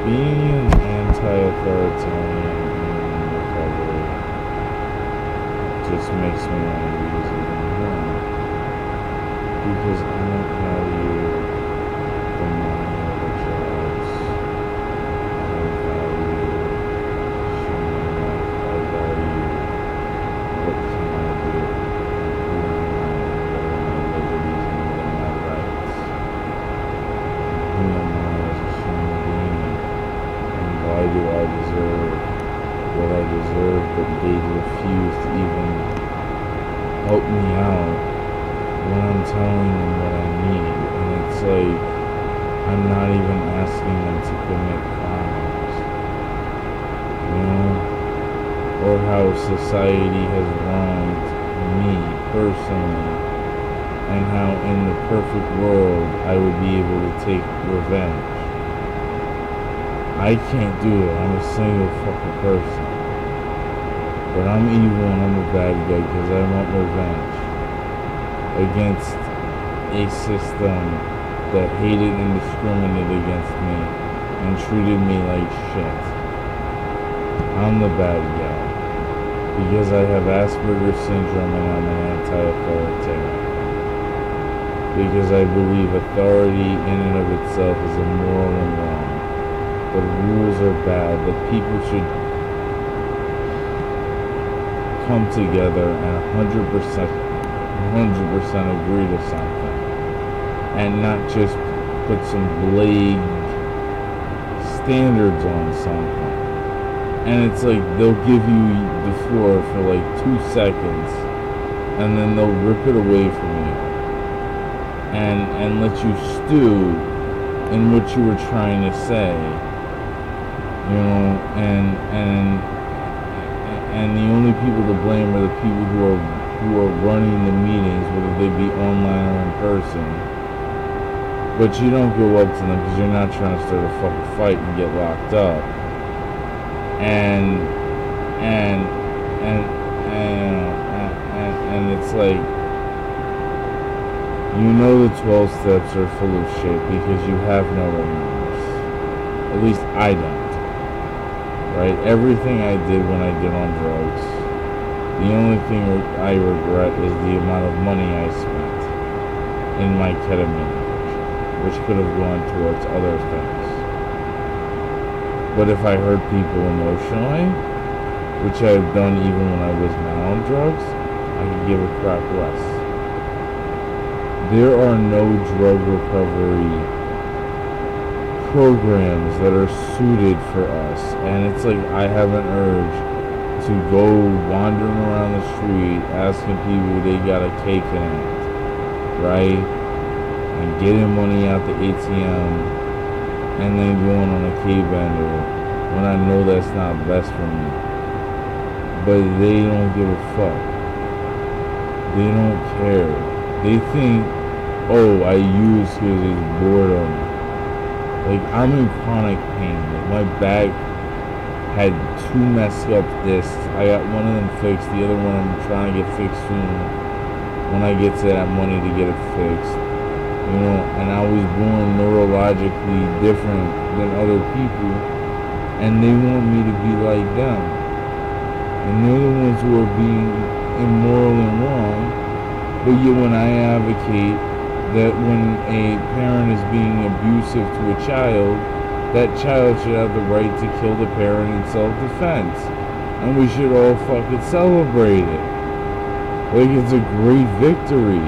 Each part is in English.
being an anti-authoritarian in recovery just makes me want to use it even more. Because I don't value the money or the jobs. I don't value showing off. I value what can I do, who am I, what are my liberties and what are my rights. Who am I as a human being? And why do I deserve what I deserve, but they refuse to even help me out when I'm telling them what I need? And it's like, I'm not even asking them to commit crimes, you know? Or how society has wronged me personally, and how in the perfect world I would be able to take revenge. I can't do it. I'm a single fucking person. But I'm evil and I'm a bad guy because I want revenge against a system that hated and discriminated against me and treated me like shit. I'm the bad guy because I have Asperger's syndrome and I'm an anti-authoritarian. Because I believe authority in and of itself is immoral and wrong. The rules are bad, that people should come together and 100% agree to something and not just put some vague standards on something. And it's like they'll give you the floor for like 2 seconds and then they'll rip it away from you and let you stew in what you were trying to say, you know, and the only people to blame are the people who are running the meetings, whether they be online or in person. But you don't go up to them because you're not trying to start a fucking fight and get locked up. And it's like, you know, the 12 steps are full of shit because you have no remorse. At least I don't. Right? Everything I did when I did on drugs, the only thing I regret is the amount of money I spent in my ketamine, which could have gone towards other things. But if I hurt people emotionally, which I've done even when I was not on drugs, I could give a crap less. There are no drug recovery programs that are suited for us, and it's like I have an urge to go wandering around the street asking people they got a cake in it, right? And getting money out the ATM and then going on a K-bender when I know that's not best for me. But they don't give a fuck. They don't care. They think, oh, I use because it's boredom. Like, I'm in chronic pain. Like, my back had 2 messed up discs. I got one of them fixed. The other one I'm trying to get fixed soon when I get to that money to get it fixed. You know, and I was born neurologically different than other people, and they want me to be like them. And they're the ones who are being immoral and wrong. But yet when I advocate that when a parent is being abusive to a child, that child should have the right to kill the parent in self-defense. And we should all fucking celebrate it. Like it's a great victory.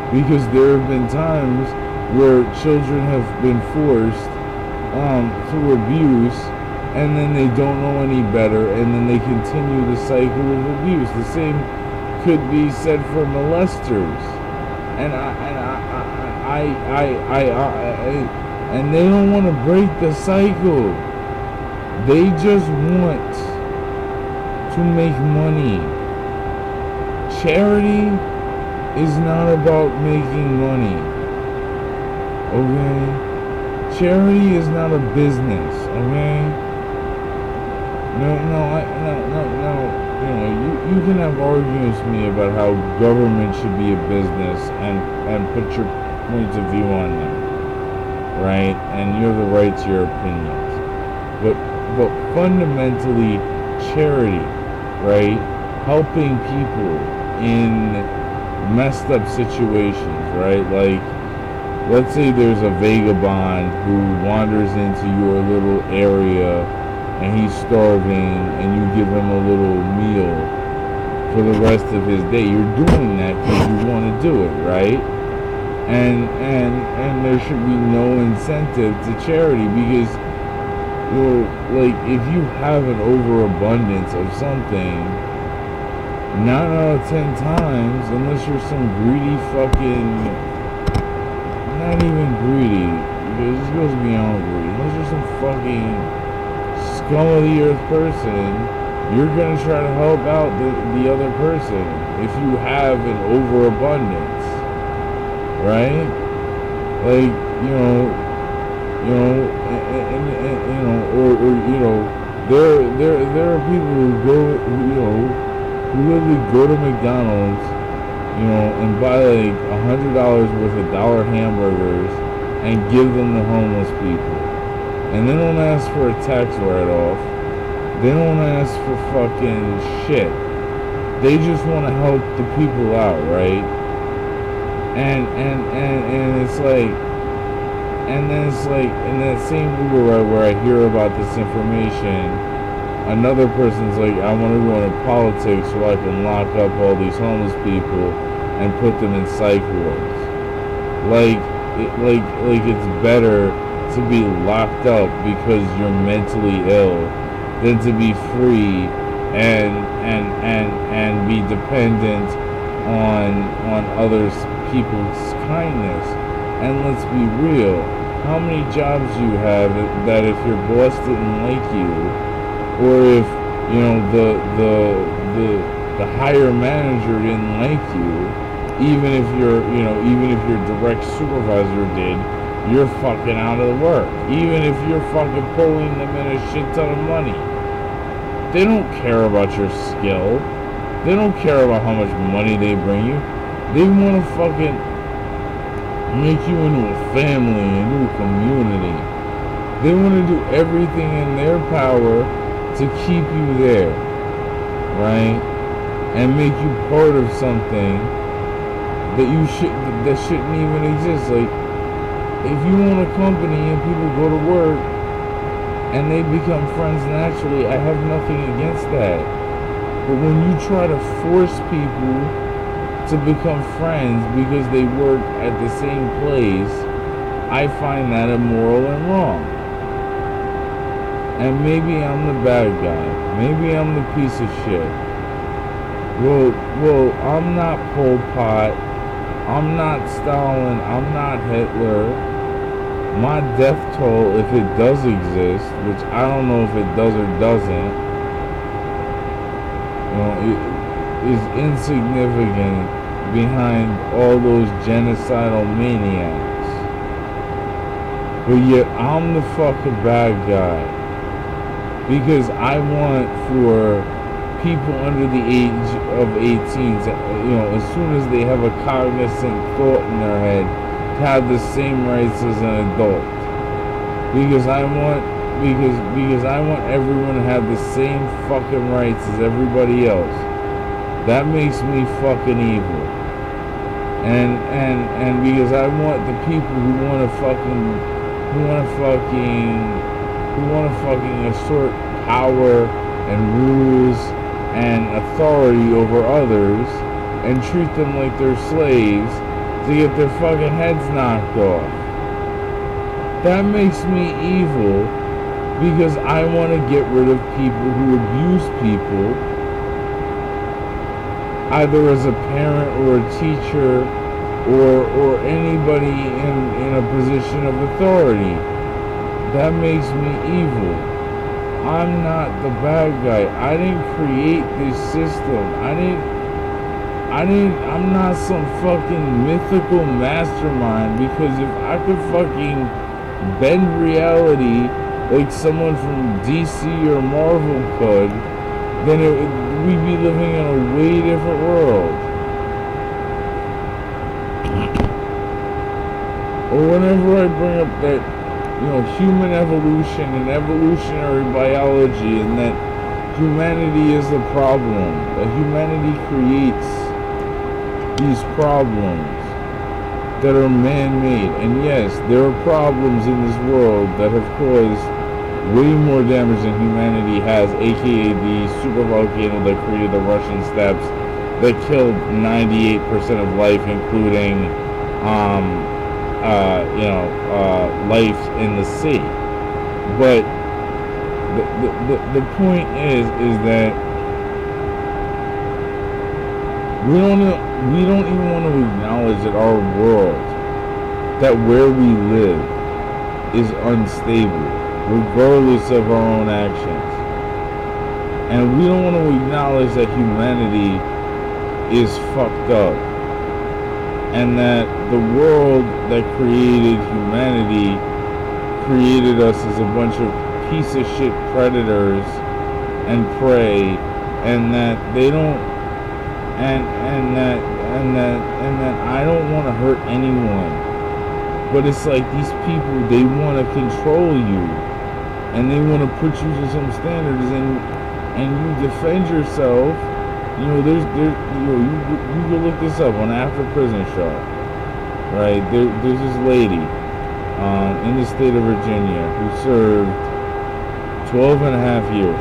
Because there have been times where children have been forced through abuse, and then they don't know any better, and then they continue the cycle of abuse. The same could be said for molesters. And they don't want to break the cycle. They just want to make money. Charity is not about making money. Okay? Charity is not a business. Okay? No. You know, you can have arguments with me about how government should be a business and put your points of view on them, right? And you have the right to your opinions. but fundamentally charity, right? Helping people in messed up situations, right? Like, let's say there's a vagabond who wanders into your little area and he's starving and you give him a little meal for the rest of his day. You're doing that because you want to do it, right? And there should be no incentive to charity because, you know, like, if you have an overabundance of something, 9 out of 10 times, unless you're some greedy fucking, not even greedy, because this goes beyond greedy, unless you're some fucking scum of the earth person, you're gonna try to help out the other person if you have an overabundance, right? Like, there are people who go, who literally go to McDonald's, and buy like $100 worth of dollar hamburgers and give them to homeless people. And they don't ask for a tax write-off. They don't ask for fucking shit. They just want to help the people out, right? And it's like, and then it's like, in that same Uber ride where I hear about this information, another person's like, I want to go into politics so I can lock up all these homeless people and put them in psych wards. Like it's better to be locked up because you're mentally ill than to be free and be dependent on others people's kindness. And let's be real, how many jobs do you have that if your boss didn't like you, or if the higher manager didn't like you, even if your direct supervisor did, you're fucking out of the work. Even if you're fucking pulling them in a shit ton of money, they don't care about your skill. They don't care about how much money they bring you. They want to fucking make you into a family, into a community. They want to do everything in their power to keep you there, right? And make you part of something that shouldn't even exist. Like, if you own a company and people go to work and they become friends naturally, I have nothing against that. But when you try to force people to become friends because they work at the same place, I find that immoral and wrong. And maybe I'm the bad guy. Maybe I'm the piece of shit. Well, I'm not Pol Pot. I'm not Stalin. I'm not Hitler. My death toll, if it does exist, which I don't know if it does or doesn't, is insignificant behind all those genocidal maniacs. But yet I'm the fucking bad guy. Because I want for people under the age of 18 to, as soon as they have a cognizant thought in their head, to have the same rights as an adult. Because I want everyone to have the same fucking rights as everybody else. That makes me fucking evil. And because I want the people who want to fucking assert power and rules and authority over others and treat them like they're slaves to get their fucking heads knocked off. That makes me evil because I want to get rid of people who abuse people, either as a parent or a teacher or anybody in a position of authority. That makes me evil. I'm not the bad guy. I didn't create this system. I'm not some fucking mythical mastermind, because if I could fucking bend reality like someone from DC or Marvel could, then we'd be living in a way different world. Or whenever I bring up that human evolution and evolutionary biology, and that humanity is the problem. That humanity creates these problems that are man-made. And yes, there are problems in this world that have caused way more damage than humanity has, aka the supervolcano that created the Russian steppes that killed 98% of life, including life in the sea. But the point is that we don't even want to acknowledge that our world, that where we live, is unstable, regardless of our own actions. And we don't want to acknowledge that humanity is fucked up, and that the world that created humanity created us as a bunch of piece of shit predators and prey, and that they don't, and that I don't want to hurt anyone. But it's like these people, they want to control you, and they want to put you to some standards, and you defend yourself. You can look this up on After Prison Show, right? There's this lady in the state of Virginia who served 12 and a half years.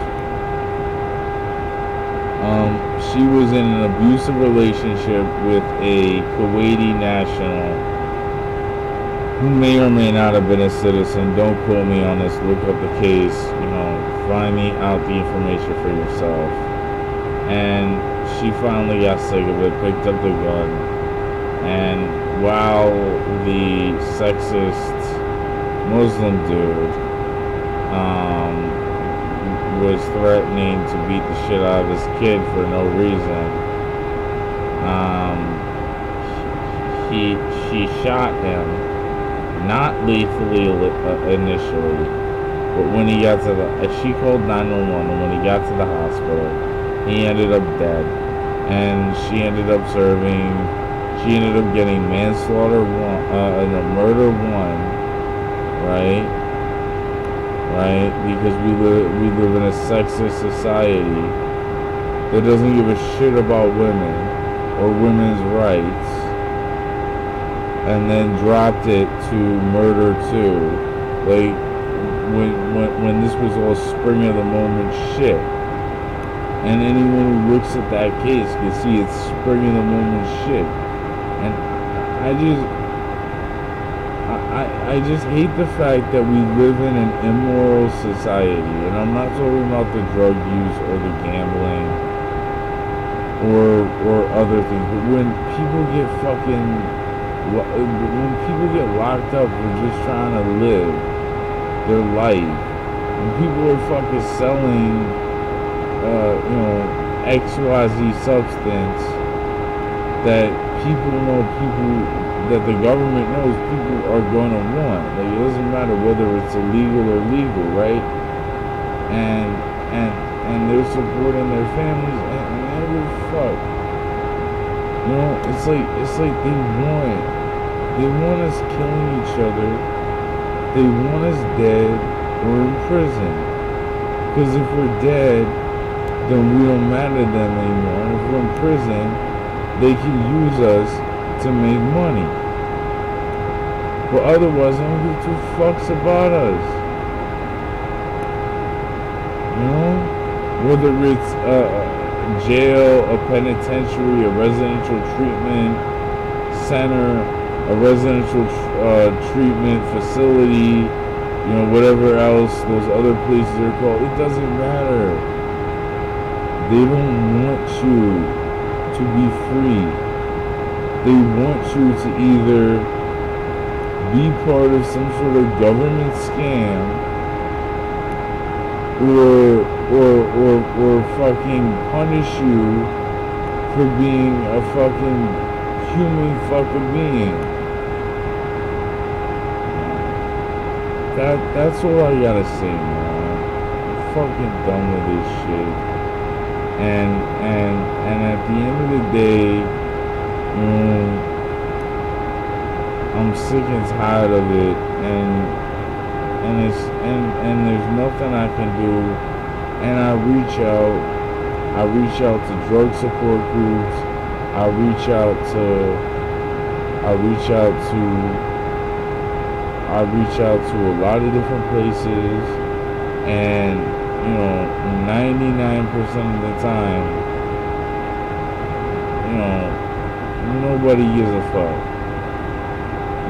She was in an abusive relationship with a Kuwaiti national who may or may not have been a citizen. Don't quote me on this. Look up the case. Find me out the information for yourself. And she finally got sick of it, picked up the gun, and while the sexist Muslim dude was threatening to beat the shit out of his kid for no reason, she shot him, not lethally initially, but when he got to she called 911, and when he got to the hospital, he ended up dead, and she ended up getting manslaughter 1, and a murder 1, right? Because we live in a sexist society that doesn't give a shit about women or women's rights, and then dropped it to murder 2, like when this was all spring of the moment shit. And anyone who looks at that case can see it's spring of the moment shit. And I just hate the fact that we live in an immoral society. And I'm not talking about the drug use or the gambling or other things. But when people get locked up for just trying to live their life, when people are fucking selling XYZ substance that that the government knows people are going to want. Like, it doesn't matter whether it's illegal or legal, right? And they're supporting their families, and they don't give a fuck. It's like they want us killing each other. They want us dead or in prison. Because if we're dead, then we don't matter to them anymore. And if we're in prison, they can use us to make money. But otherwise, they don't give 2 fucks about us. Whether it's a jail, a penitentiary, a residential treatment center, a residential treatment facility, whatever else those other places are called, it doesn't matter. They don't want you to be free. They want you to either be part of some sort of government scam or fucking punish you for being a fucking human fucking being. That's all I gotta say, man. I'm fucking done with this shit. And at the end of the day, I'm sick and tired of it, and and there's nothing I can do. And I reach out to drug support groups. I reach out to I reach out to I reach out to a lot of different places, and 99% of the time, nobody gives a fuck.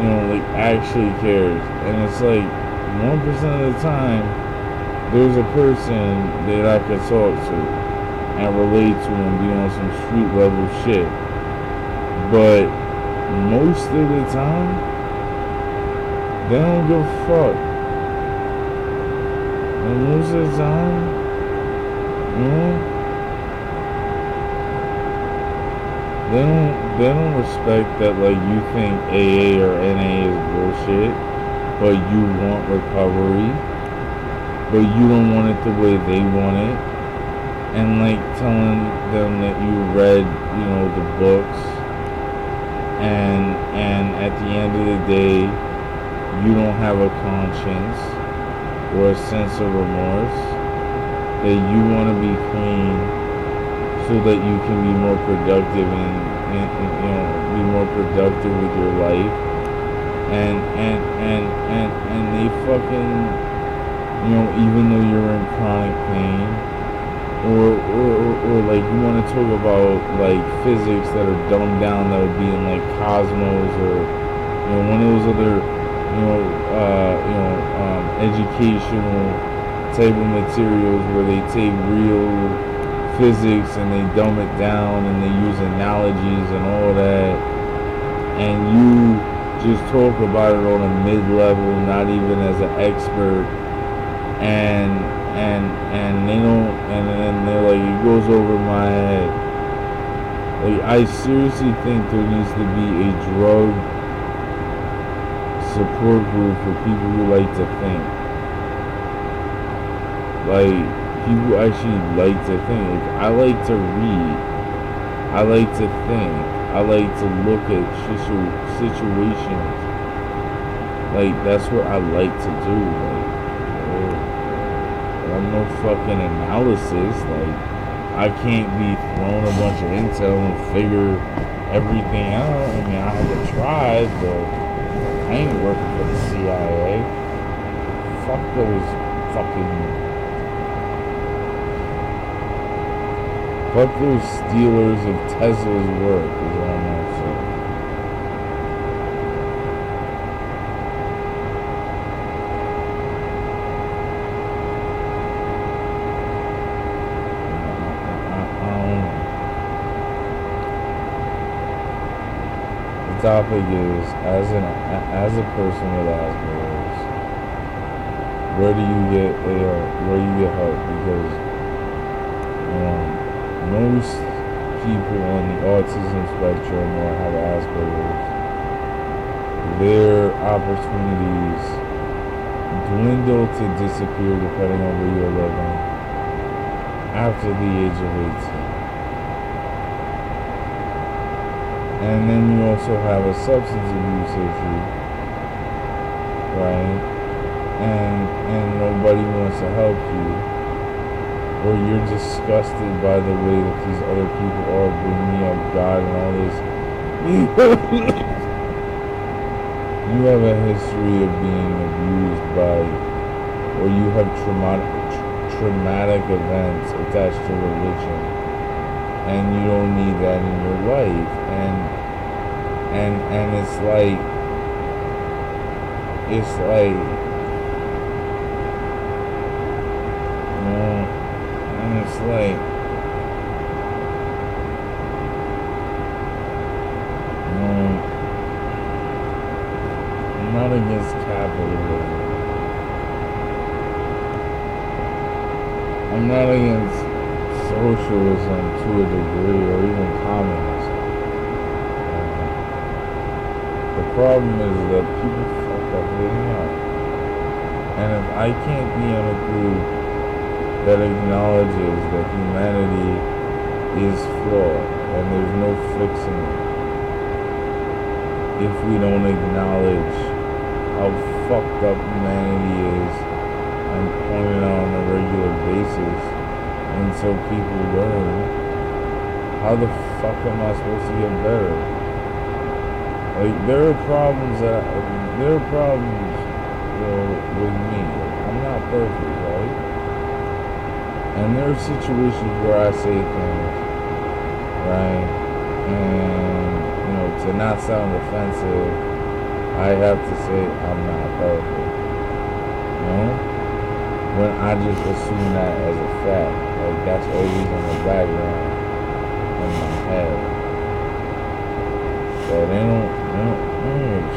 Like actually cares. And it's like 1% of the time there's a person that I could talk to and relate to and be on some street level shit. But most of the time, they don't give a fuck. And most of the time, they don't respect that, like, you think AA or NA is bullshit, but you want recovery, but you don't want it the way they want it. And like telling them that you read, the books, and at the end of the day, you don't have a conscience or a sense of remorse, that you want to be clean so that you can be more productive and be more productive with your life, and they fucking, even though you're in chronic pain, or like you want to talk about like physics that are dumbed down, that would be in like Cosmos, or one of those other educational type of materials where they take real physics and they dumb it down and they use analogies and all that, and you just talk about it on a mid-level, not even as an expert, and they don't, and they're like, it goes over my head. Like, I seriously think there needs to be a drug support group for people who like to think. Like, people actually like to think. Like, I like to read. I like to think. I like to look at situations. Like, that's what I like to do. Like, I'm no fucking analysis. Like, I can't be thrown a bunch of intel and figure everything out. I mean, I have to try, but I ain't working for the CIA. Fuck those stealers of Tesla's work, is all I'm gonna say. The topic is, as a person with Asperger's, where do you get help? Because most people on the autism spectrum or have Asperger's, their opportunities dwindle to disappear, depending on where you're living, after the age of 18. And then you also have a substance abuse issue, right? And nobody wants to help you, or you're disgusted by the way that these other people are bringing up God and all this. You have a history of being abused by, or you have traumatic events attached to religion, and you don't need that in your life. And it's like and it's like, I'm not against capitalism. I'm not against socialism to a degree, or even communism. The problem is that people fuck everything up. And if I can't be in a group that acknowledges that humanity is flawed and there's no fixing it, if we don't acknowledge how fucked up humanity is and point it out on a regular basis until people learn, how the fuck am I supposed to get better? Like, there are problems, with me. I'm not perfect, right? And there are situations where I say things, right? And, to not sound offensive, I have to say I'm not perfect. When I just assume that as a fact. Like, that's always in the background in my head. So they don't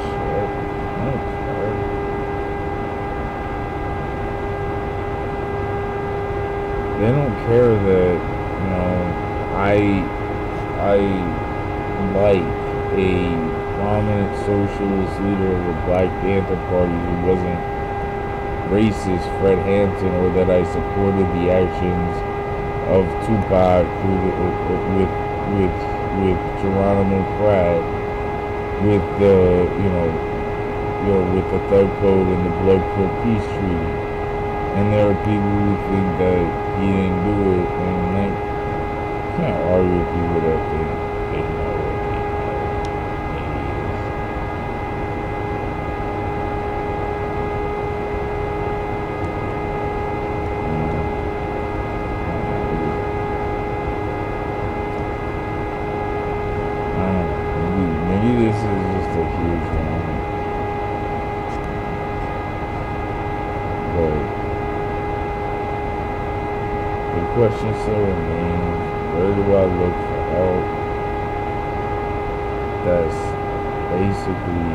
shit. I don't care. They don't care that, I like a prominent socialist leader of the Black Panther Party who wasn't racist, Fred Hampton, or that I supported the actions of Tupac with Geronimo Pratt, with the with the Thug Code and the Blood Court Peace Treaty. And there are people who think that he didn't do it, and like, you can't argue with people that think they know what they Maybe this is just a huge one, but the question still remains, where do I look for help that's basically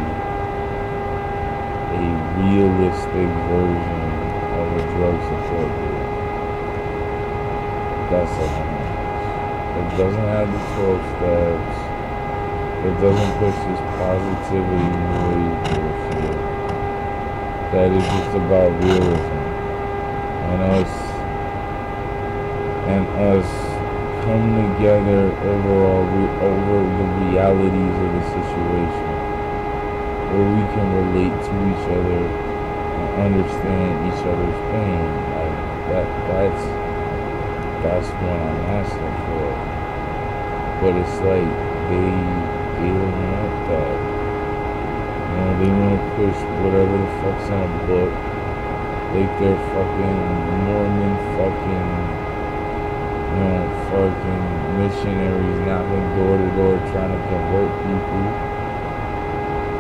a realistic version of a drug support group? That's a one. It doesn't have the 12 steps. It doesn't push this positivity noise bullshit. That is just about realism. And us come together over the realities of the situation, where we can relate to each other and understand each other's pain. Like that's what I'm asking for. But it's like they don't want that. They want to push whatever the fuck's in a book, like they're fucking Mormon fucking missionaries knocking door to door trying to convert people.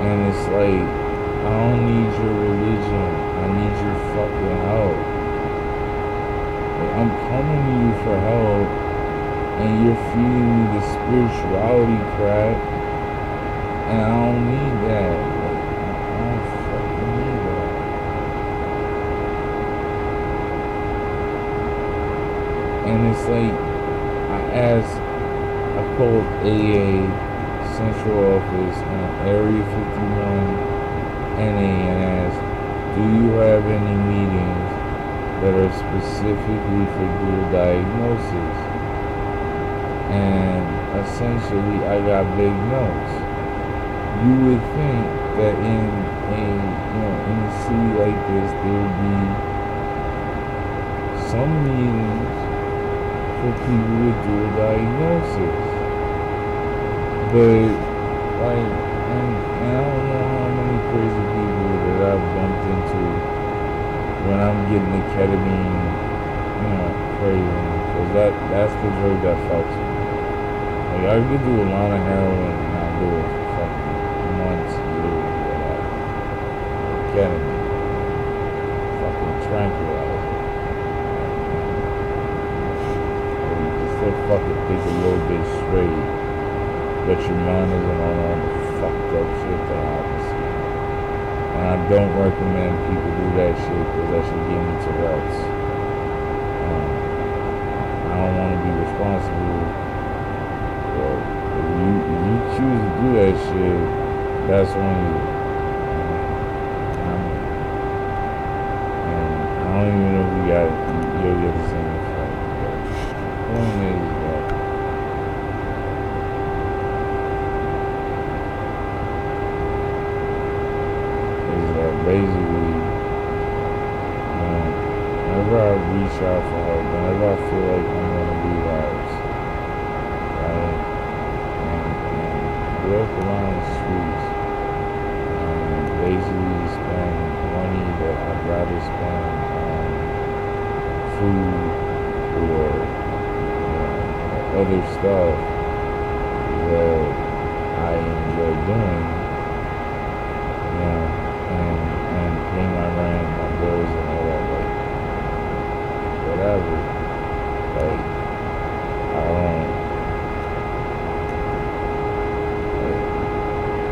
And it's like, I don't need your religion, I need your fucking help. Like, I'm coming to you for help, and you're feeding me the spirituality crap, and I don't need that. Like, I don't fucking need that. And it's like, I called AA Central Office on Area 51 NA and asked, do you have any meetings that are specifically for dual diagnosis? And essentially I got big no's. You would think that in a city like this there would be some meetings for people with dual diagnosis. But like, and I don't know how many crazy people that I've bumped into when I'm getting the ketamine, craving, because that's the drug that fucks me. Like, I could do a lot of heroin and not do it for fucking months, years, whatever. Ketamine, fucking tranquilizer. Still fucking think a little bit straight, but your mind isn't on all the fucked up shit that happens. And I don't recommend people do that shit because that should give me Tourette's. I don't want to be responsible, but if you choose to do that shit, that's on you. And I don't even know if you'll get the same effect. The point is that whenever I reach out for help, whenever I feel like I'm gonna relapse, right, and walk around the streets and basically spend money that I'd rather spend on food or other stuff that I enjoy doing, and pay my rent, my bills, and all that, like whatever. Like I don't, like,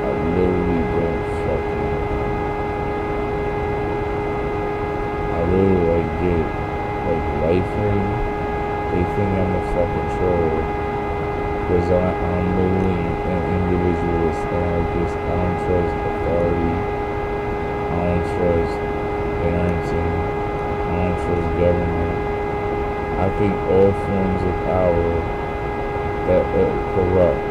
I literally don't fucking, I really like get like life-ing. They think I'm a fucking troll because I'm literally an individualist and I don't trust authority, I don't trust parenting, I don't trust government. I think all forms of power that corrupt,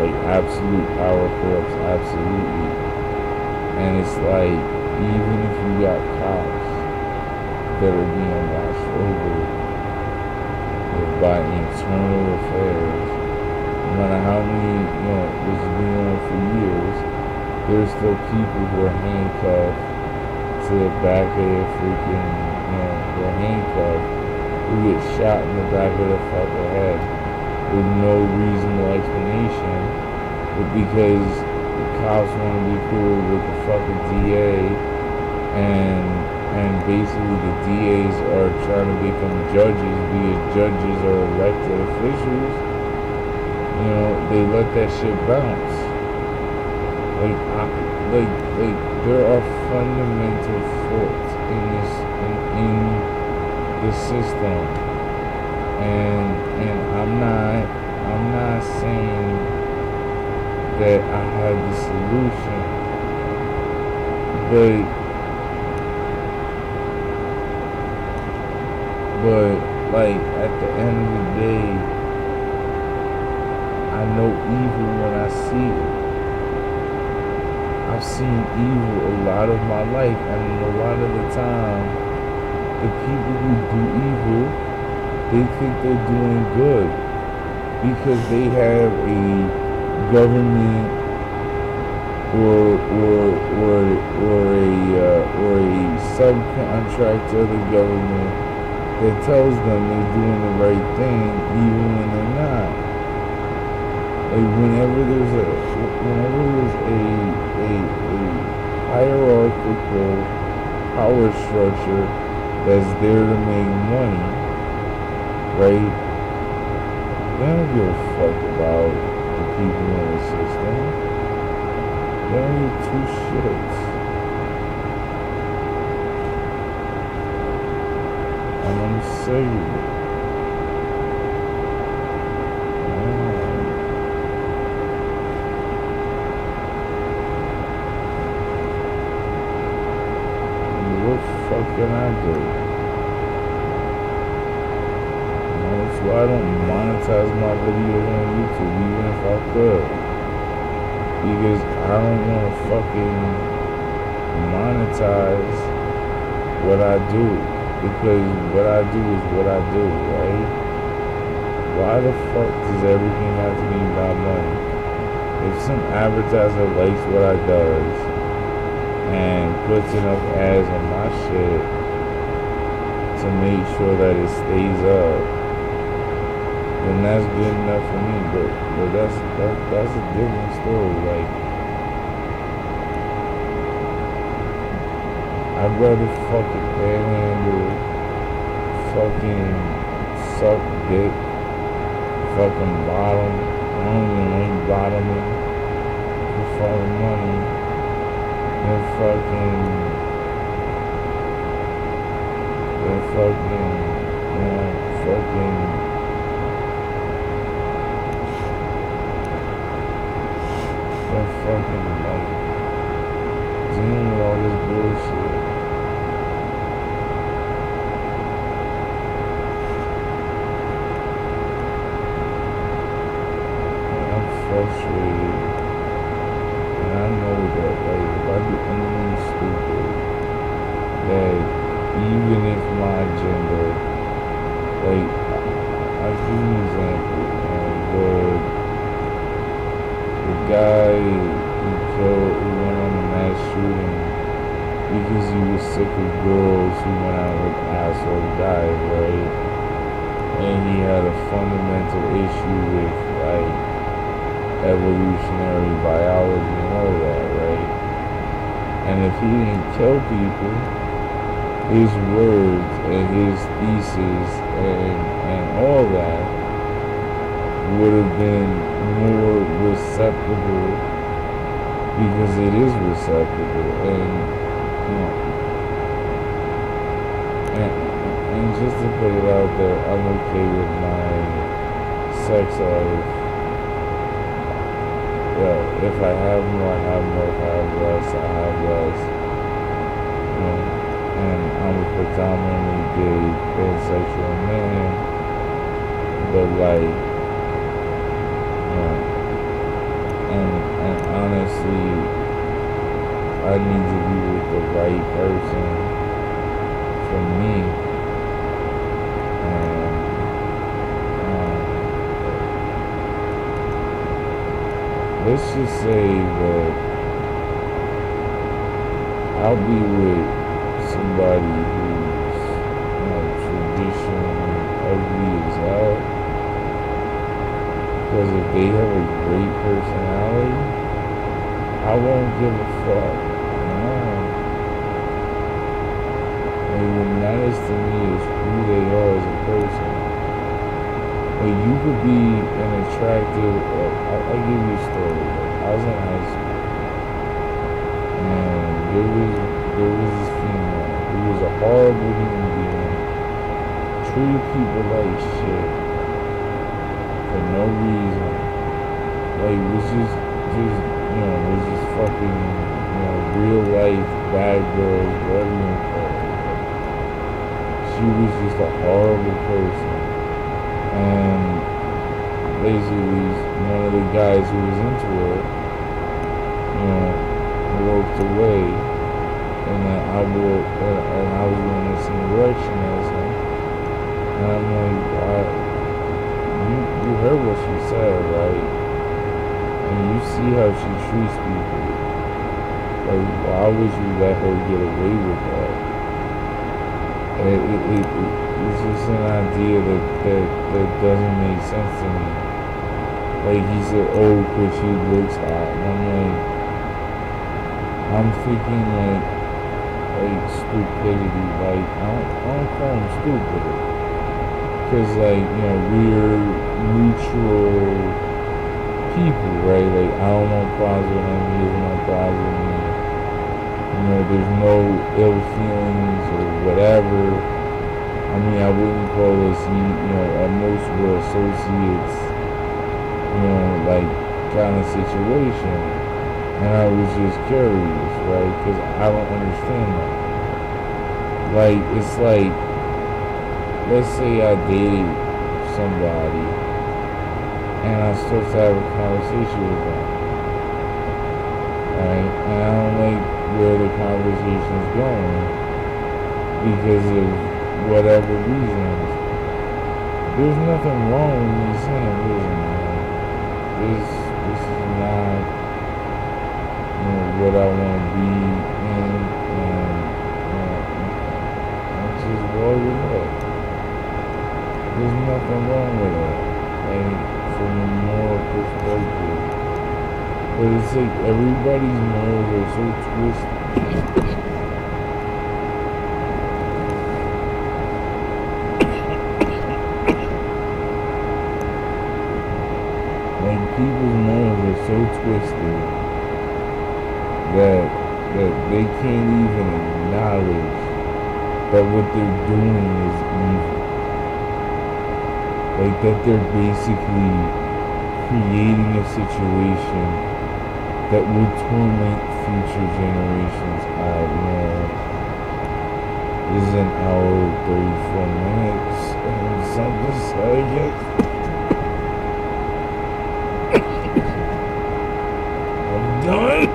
like absolute power corrupts absolutely. And it's like, even if you got cops that are being watched over by internal affairs, no matter how many, this has been on for years, there's still people who are handcuffed to the back of their freaking, they're handcuffed, who get shot in the back of the fucking head with no reasonable explanation, but because the cops want to be cool with the fucking DA, and basically the DAs are trying to become judges because judges are elected officials, they let that shit bounce. Like there are fundamental faults in the system, and I'm not saying that I have the solution, but like at the end of the day, I know evil when I see it. I've seen evil a lot of my life, and a lot of the time, the people who do evil, they think they're doing good because they have a government or a subcontract to the government that tells them they're doing the right thing even when they're not. Like whenever there's a hierarchical power structure that's there to make money, right? They don't give a fuck about the people in the system. They don't give two shits. And I'm saying, what the fuck can I do? That's why I don't monetize my videos on YouTube, even if I could. Because I don't want to fucking monetize what I do. Because what I do is what I do, right? Why the fuck does everything have to be about money? If some advertiser likes what I does and puts enough ads on my shit to make sure that it stays up, then that's good enough for me. But that's a different story. Like, I'd rather fucking panhandle, fucking suck dick, fucking bottom. I don't even like bottoming for fucking money. And fucking, like, dealing with all this bullshit. I'm frustrated. And I know that, like, if I do anything stupid, that even if my gender, like, I'll give you an example. The guy who went on the mass shooting because he was sick of girls who went out with asshole guys, right? And he had a fundamental issue with, like, evolutionary biology and all that, right? And if he didn't kill people, his words and his thesis and all that would have been more receptible, because it is receptible. And just to put it out there, I'm okay with my sex life. Yeah, if I have more, I have more. If I have less, I have less. And I'm a predominantly gay, pansexual man, but like, and honestly, I need to be with the right person for me. And let's just say that I'll be with somebody who's, traditionally ugly as hell. Because if they have a great personality, I won't give a fuck. Like, what matters to me is who they are as a person. Like, you could be an attractive. I'll give you a story. I was in high school, and there was this female who was a horrible human being, treated people like shit for no reason. Like, was just was just fucking, real life bad girls, whatever you want to call it. She was just a horrible person. And basically, one of the guys who was into her, walked away, and then I walked, and I was going the same direction as him. And I'm like, you heard what she said, right? And you see how she treats people. Like, why would you let her get away with that? It's just an idea that doesn't make sense to me. Like, he said, oh, because she looks hot. And I'm like, I'm thinking like stupidity. Like, I don't call him stupid. Because, like, we're neutral people, right? Like, I don't know problems with him, he doesn't know problems with me. There's no ill feelings or whatever. I mean, I wouldn't call us, at most we're associates, like, kind of situation. And I was just curious, right? Because I don't understand that. Like, it's like, let's say I dated somebody and I'm supposed to have a conversation with them, right? And I don't like where the conversation's going because of whatever reasons. There's nothing wrong with me saying, listen, man, this is not, what I want to be in, and just roll with it. There's nothing wrong with it, like, from a moral perspective. But it's like everybody's morals are so twisted. Like, people's morals are so twisted that they can't even acknowledge that what they're doing is evil. Like, that they're basically creating a situation that will torment future generations out. This is an hour 34 minutes and something second. I'm done.